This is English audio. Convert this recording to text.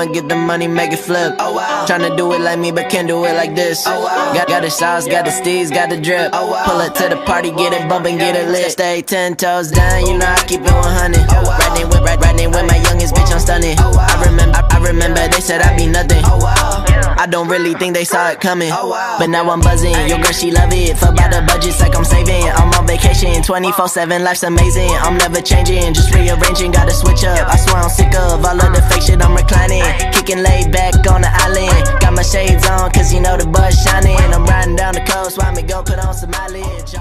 I'ma get the money, make it flip. Tryna do it like me, but can't do it like this. Got the sauce, got the steez, got the drip. Pull up to the party, get it bumpin', get it lit. Stay 10 toes down, you know I keep it 100. Riding with my youngest bitch, I'm stunning. I remember they said I'd be nothing. I don't really think they saw it coming, but now I'm buzzing. Your girl, she love it. Fuck by the budgets like I'm saving. I'm on vacation, 24/7, life's amazing. I'm never changing, just rearranging, gotta switch up. I swear I'm sick of all of the fake shit, I'm reclining. Kicking laid back on the island. Got my shades on, cause you know the buzz shining. I'm riding down the coast, why me go put on some mileage.